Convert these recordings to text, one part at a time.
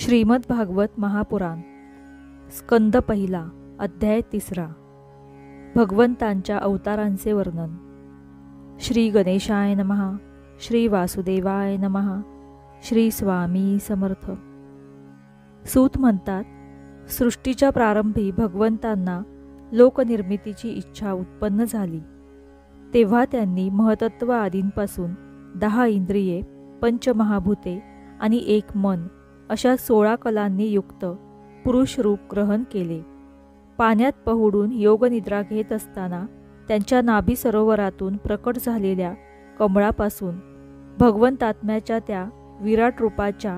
श्रीमद भागवत महापुराण स्कंद पहिला अध्याय 3 भगवंतांच्या अवतारांचे वर्णन। श्री गणेशाय नमः, श्री वासुदेवाय नमः, श्री स्वामी समर्थ। सूत म्हणतात, सृष्टीच्या प्रारंभी भगवंतांना लोकनिर्मितीची इच्छा उत्पन्न झाली, तेव्हा त्यांनी महतत्व आदींपासून 10 इंद्रिये, पंचमहाभूते आणि 1 मन अशा 16 कलांनी युक्त पुरुष रूप ग्रहण केले। पाण्यात पहुडून योगनिद्रा घेत असताना त्यांच्या नाभी सरोवरातून प्रकट झालेल्या कमळापासून भगवंतात्म्याच्या त्या विराट रूपाच्या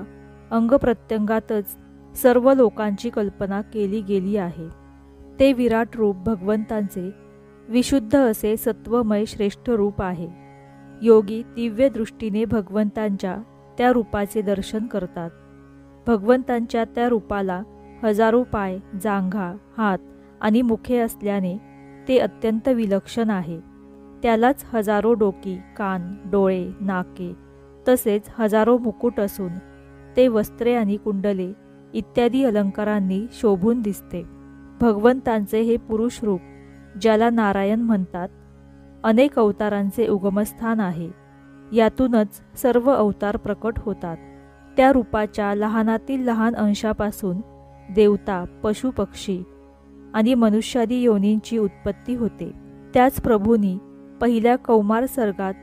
अंगप्रत्यंगातच सर्व लोकांची कल्पना केली गेली आहे। ते विराट रूप भगवंतांचे विशुद्ध असे सत्वमय श्रेष्ठ रूप आहे। योगी दिव्य दृष्टीने भगवंतांच्या त्या रूपाचे दर्शन करतात। भगवंतांच्या त्या रूपाला हजारो पाय, जांघा, हात आणि मुखे असल्याने ते अत्यंत विलक्षण आहे। त्यालाच हजारो डोकी, कान, डोळे, नाके तसेच हजारो मुकुट असून ते वस्त्रे आणि कुंडले इत्यादी अलंकारांनी शोभून दिसते। भगवंतांचे हे पुरुष रूप, ज्याला नारायण म्हणतात, अनेक अवतारांचे उगमस्थान आहे। यातूनच सर्व अवतार प्रकट होतात। त्या रूपाच्या लहानातील लहान अंशापासून देवता, पशु पक्षी आणि मनुष्यादी योनींची उत्पत्ती होते। त्याच प्रभूंनी पहिल्या कौमार सर्गात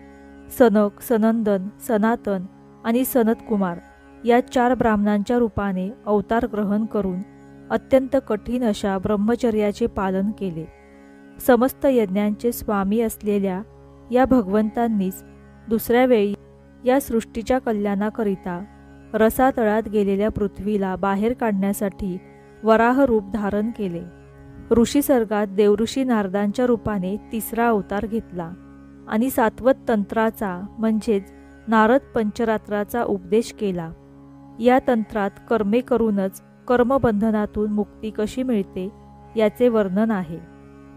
सनक, सनंदन, सनातन आणि सनतकुमार या 4 ब्राह्मणांच्या रूपाने अवतार ग्रहण करून अत्यंत कठीण अशा ब्रह्मचर्याचे पालन केले। समस्त यज्ञांचे स्वामी असलेल्या या भगवंतांनीच दुसऱ्या वेळी या सृष्टीच्या कल्याणाकरिता रसातळात गेलेल्या पृथ्वीला बाहेर काढण्यासाठी वराह रूप धारण केले। ऋषी सर्गात देवऋषी नारदांच्या रूपाने 3रा अवतार घेतला आणि सात्वत तंत्राचा म्हणजेच नारद पंचरात्राचा उपदेश केला। या तंत्रात कर्मे करूनच कर्मबंधनातून मुक्ती कशी मिळते याचे वर्णन आहे।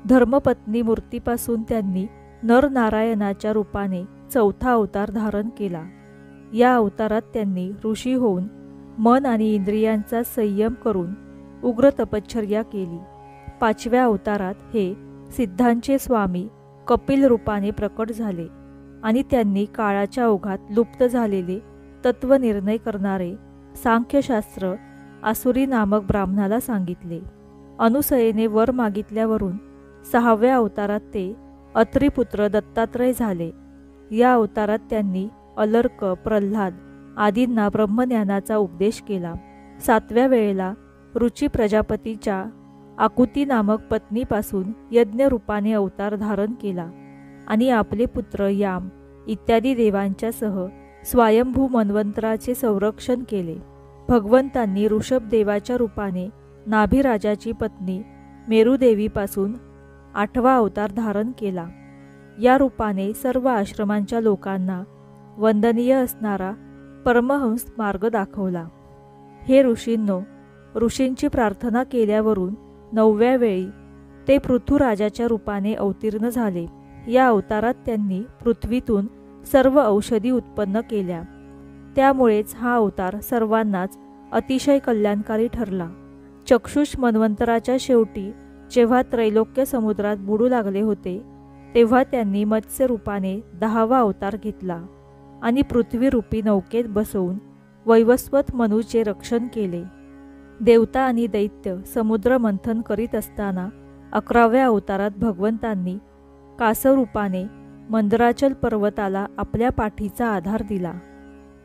धर्मपत्नी मूर्तीपासून त्यांनी नरनारायणाच्या रूपाने 4था अवतार धारण केला। या अवतारात त्यांनी ऋषी होऊन मन आणि इंद्रियांचा संयम करून उग्र तपश्चर्या केली। 5व्या अवतारात हे सिद्धांचे स्वामी कपिल रूपाने प्रकट झाले आणि त्यांनी काळाच्या ओघात लुप्त झालेले तत्वनिर्णय करणारे सांख्यशास्त्र आसुरी नामक ब्राह्मणाला सांगितले। अनुसयेने वर मागितल्यावरून 6व्या अवतारात ते अत्रिपुत्र दत्तात्रय झाले। या अवतारात त्यांनी अलर्क, प्रल्हाद आदींना ब्रह्मज्ञानाचा उपदेश केला। 7व्या वेळेला रुची प्रजापतीच्या आकुती नामक पत्नीपासून यज्ञ रूपाने अवतार धारण केला आणि आपले पुत्र याम इत्यादी देवांच्यासह स्वयंभू मन्वंतराचे संरक्षण केले। भगवंतांनी ऋषभदेवाच्या रूपाने नाभिराजाची पत्नी मेरुदेवीपासून 8वा अवतार धारण केला। या रूपाने सर्व आश्रमांच्या लोकांना वंदनीय असणारा परमहंस मार्ग दाखवला। हे ऋषींनो, ऋषींची प्रार्थना केल्यावरून 9व्या वेळी ते पृथुराजाच्या रूपाने अवतीर्ण झाले। या अवतारात त्यांनी पृथ्वीतून सर्व औषधी उत्पन्न केल्या। त्यामुळेच हा अवतार सर्वांनाच अतिशय कल्याणकारी ठरला। चक्षुष मन्वंतराच्या शेवटी जेव्हा त्रैलोक्य समुद्रात बुडू लागले होते, तेव्हा त्यांनी मत्स्य रूपाने 10वा अवतार घेतला आणि पृथ्वीरूपी नौकेत बसवून वैवस्वत मनूचे रक्षण केले। देवता आणि दैत्य समुद्र मंथन करीत असताना 11व्या अवतारात भगवंतांनी कासरूपाने मंदराचल पर्वताला आपल्या पाठीचा आधार दिला।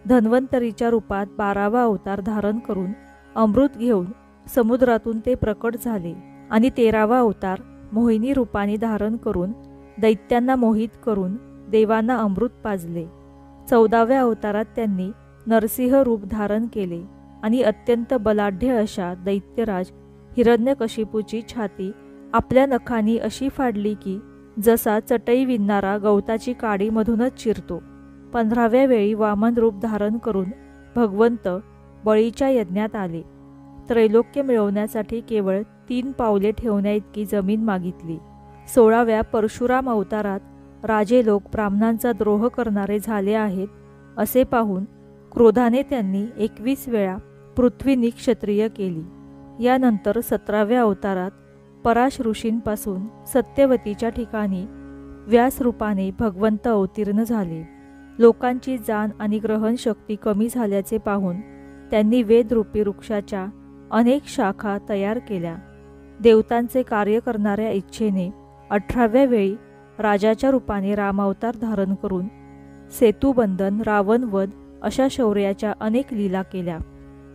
धन्वंतरीच्या रूपात 12वा अवतार धारण करून अमृत घेऊन समुद्रातून ते प्रकट झाले आणि 13वा अवतार मोहिनी रूपाने धारण करून दैत्यांना मोहित करून देवांना अमृत पाजले। 14व्या अवतारात त्यांनी नरसिंह रूप धारण केले आणि अत्यंत बलाढ्य अशा दैत्यराज हिरण्यकशिपूची छाती आपल्या नखांनी अशी फाडली की जसा चटई विणणारा गवताची काडी मधूनच चिरतो। 15व्या वेळी वामन रूप धारण करून भगवंत बळीच्या यज्ञात आले। त्रैलोक्य मिळवण्यासाठी केवळ 3 पावले ठेवण्याइतकी जमीन मागितली। 16व्या परशुराम अवतारात राजे लोक ब्राह्मणांचा द्रोह करणारे झाले आहेत असे पाहून क्रोधाने त्यांनी 21 वेळा पृथ्वी क्षत्रिय केली. यानंतर 17व्या अवतारात पराश ऋषींपासून सत्यवतीच्या ठिकाणी व्यास रूपाने भगवंत अवतीर्ण झाले. लोकांची जाण आणि ग्रहण शक्ती कमी झाल्याचे पाहून त्यांनी वेदरूपी वृक्षाच्या अनेक शाखा तयार केल्या. देवतांचे कार्य करणाऱ्या इच्छेने 18व्या वेळी राजाच्या रूपाने रामावतार धारण करून सेतुबंधन, रावणवध अशा शौर्याच्या अनेक लीला केल्या.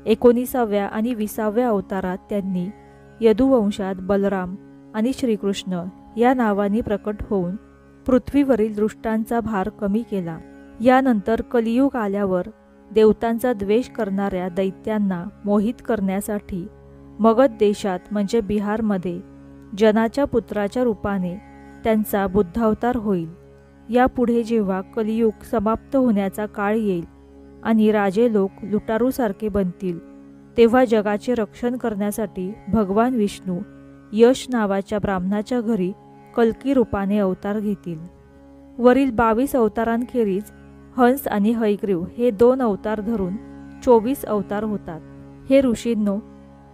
19व्या आणि 20व्या अवतारात त्यांनी यदुवंशात बलराम आणि श्रीकृष्ण या नावांनी प्रकट होऊन पृथ्वीवरील दृष्टांचा भार कमी केला. यानंतर कलियुग आल्यावर देवतांचा द्वेष करणाऱ्या दैत्यांना मोहित करण्यासाठी मगध देशात म्हणजे बिहारमध्ये जनाच्या पुत्राच्या रूपाने त्यांचा बुद्धावतार होईल. यापुढे जेव्हा कलियुग समाप्त होण्याचा काळ येईल आणि राजे लोक लुटारूसारखे बनतील, तेव्हा जगाचे रक्षण करण्यासाठी भगवान विष्णू यश नावाच्या ब्राह्मणाच्या घरी कल्की रूपाने अवतार घेतील. वरील 22 अवतारांखेरीज हंस आणि हयग्रीव हे 2 अवतार धरून 24 अवतार होतात. हे ऋषींनो,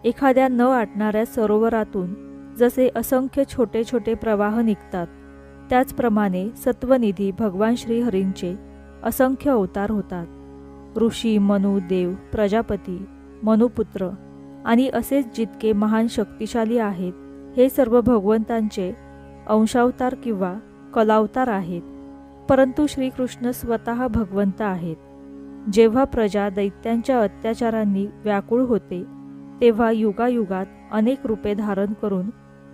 एखाद्या न आटणाऱ्या सरोवरातून जसे असंख्य छोटे छोटे प्रवाह निघतात, त्याचप्रमाणे सत्वनिधी भगवान श्रीहरींचे असंख्य अवतार होतात. ऋषी, मनु, देव, प्रजापती, मनुपुत्र आणि असेच जितके महान शक्तिशाली आहेत, हे सर्व भगवंतांचे अंशावतार किंवा कलावतार आहेत. परंतु श्रीकृष्ण स्वतः भगवंत आहेत. जेव्हा प्रजा दैत्यांच्या अत्याचारांनी व्याकुळ होते, तेव्हा युगायुगात अनेक रूपे धारण करून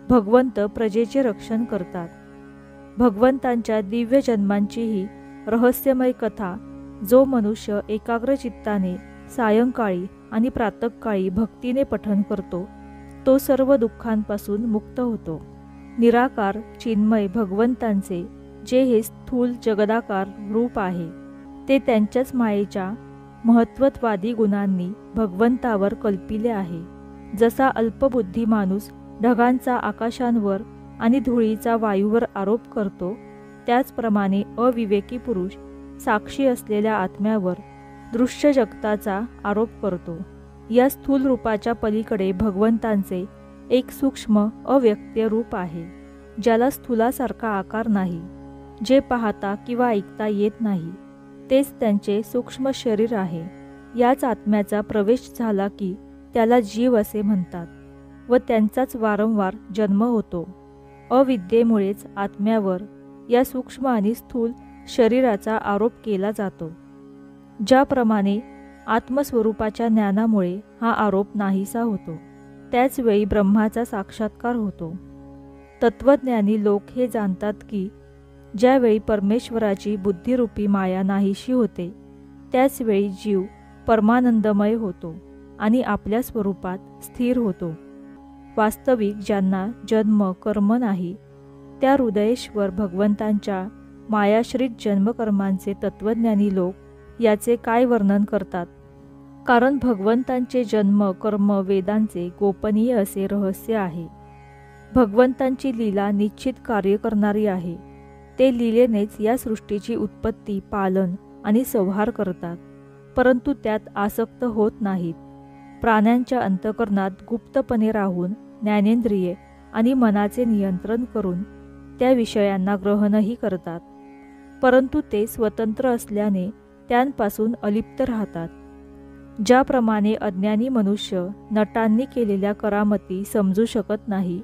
भगवंत प्रजेचे रक्षण करतात. भगवंतांच्या दिव्य जन्मांचीही रहस्यमय कथा जो मनुष्य एकाग्र चित्ताने सायंकाळी आणि प्रातःकाळी भक्तीने पठन करतो, तो सर्व दुःखांपासून मुक्त होतो. निराकार चिन्मय भगवंतांचे जे हे स्थूल जगदाकार रूप आहे, ते त्यांच्याच मायेच्या महत्त्ववादी गुणांनी भगवंतावर कल्पिले आहे. जसा अल्पबुद्धी माणूस ढगांचा आकाशांवर आणि धुळीचा वायूवर आरोप करतो, त्याचप्रमाणे अविवेकी पुरुष साक्षी असलेल्या आत्म्यावर दृश्य जगताचा आरोप करतो. या स्थूल रूपाच्या पलीकडे भगवंतांचे एक सूक्ष्म अव्यक्तीय रूप आहे, ज्याला स्थूलासारखा आकार नाही, जे पाहता किंवा ऐकता येत नाही, तेच त्यांचे सूक्ष्म शरीर आहे. याच आत्म्याचा प्रवेश झाला की त्याला जीव असे म्हणतात व त्यांचाच वारंवार जन्म होतो. अविद्येमुळेच आत्म्यावर या सूक्ष्म आणि स्थूल शरीराचा आरोप केला जातो. ज्याप्रमाणे आत्मस्वरूपाच्या ज्ञानामुळे हा आरोप नाहीसा होतो, त्याचवेळी ब्रह्माचा साक्षात्कार होतो. तत्वज्ञानी लोक हे जाणतात की ज्यावेळी परमेश्वराची बुद्धिरूपी माया नाहीशी होते, त्याचवेळी जीव परमानंदमय होतो आणि आपल्या स्वरूपात स्थिर होतो. वास्तविक ज्यांना जन्म कर्म नाही, त्या हृदयेश्वर भगवंतांच्या मायाश्रित जन्मकर्मांचे तत्वज्ञानी लोक याचे काय वर्णन करतात. कारण भगवंतांचे जन्म कर्म वेदांचे गोपनीय असे रहस्य आहे. भगवंतांची लीला निश्चित कार्य करणारी आहे. ते लीलेनेच या सृष्टीची उत्पत्ती, पालन आणि संहार करतात, परंतु त्यात आसक्त होत नाहीत. प्राण्यांच्या अंतःकरणात गुप्तपणे राहून ज्ञानेंद्रिये आणि मनाचे नियंत्रण करून त्या विषयांना ग्रहणही करतात, परंतु ते स्वतंत्र असल्याने त्यांपासून अलिप्त राहतात. ज्याप्रमाणे अज्ञानी मनुष्य नटांनी केलेल्या करामती समजू शकत नाही,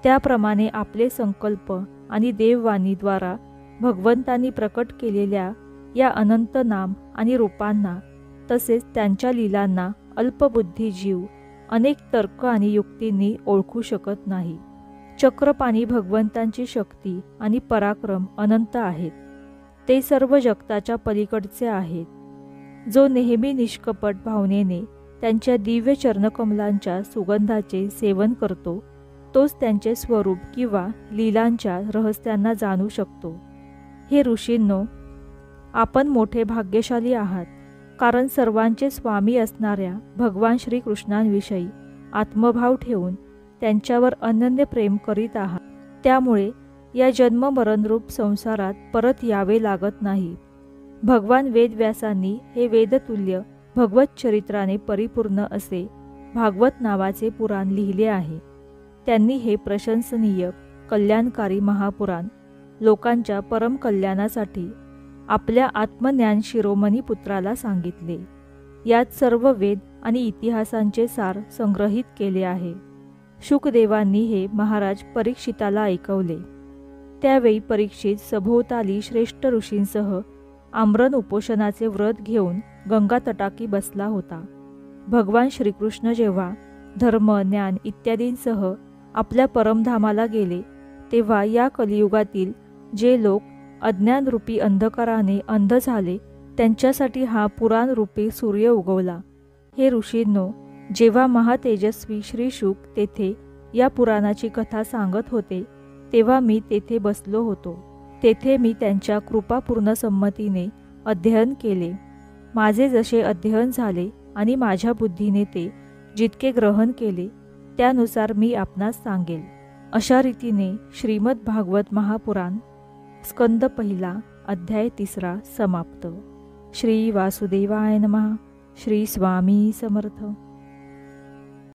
त्याप्रमाणे आपले संकल्प आणि देववाणीद्वारा भगवंतांनी प्रकट केलेल्या या अनंत नाम आणि रूपांना, तसेच त्यांच्या लीलांना अल्पबुद्धी जीव अनेक तर्क आणि युक्तींनी ओळखू शकत नाही. चक्रपाणी भगवंतांची शक्ती आणि पराक्रम अनंत आहेत. ते सर्व जगताच्या पलीकडचे आहेत. जो नेहमी निष्कपट भावनेने त्यांच्या दिव्य चरणकमलांच्या सुगंधाचे सेवन करतो, तोच त्यांचे स्वरूप किंवा लीलांच्या रहस्यांना जाणू शकतो. हे ऋषींनो, आपण मोठे भाग्यशाली आहात, कारण सर्वांचे स्वामी असणाऱ्या भगवान श्रीकृष्णांविषयी आत्मभाव ठेवून त्यांच्यावर अनन्य प्रेम करीत आहात. त्यामुळे या जन्ममरणरूप संसारात परत यावे लागत नाही. भगवान वेदव्यासांनी हे वेदतुल्य भगवत चरित्राने परिपूर्ण असे भागवत नावाचे पुराण लिहिले आहे. त्यांनी हे प्रशंसनीय कल्याणकारी महापुराण लोकांच्या परम कल्याणासाठी आपल्या आत्मज्ञान शिरोमणी पुत्राला सांगितले. यात सर्व वेद आणि इतिहासांचे सार संग्रहित केले आहे. शुकदेवांनी हे महाराज परीक्षिताला ऐकवले. त्यावेळी परीक्षित सभोवताली श्रेष्ठ ऋषींसह आमरण उपोषणाचे व्रत घेऊन गंगा तटाकी बसला होता. भगवान श्रीकृष्ण जेव्हा धर्म, ज्ञान इत्यादींसह आपल्या परमधामाला गेले, तेव्हा या कलियुगातील जे लोक अज्ञानरूपी अंधकाराने अंध झाले, त्यांच्यासाठी हा पुराणरूपी सूर्य उगवला. हे ऋषींनो, जेव्हा महातेजस्वी श्री शुक तेथे या पुराणाची कथा सांगत होते, तेव्हा मी तेथे बसलो होतो. तेथे मी त्यांच्या कृपापूर्ण संमतीने अध्ययन केले. माझे जसे अध्ययन झाले आणि माझ्या बुद्धीने ते जितके ग्रहण केले, त्यानुसार मी आपणास सांगेल. अशा रीतीने श्रीमद भागवत महापुराण स्कंद पहिला अध्याय 3 समाप्त. श्री वासुदेवाय नमः. श्री स्वामी समर्थ.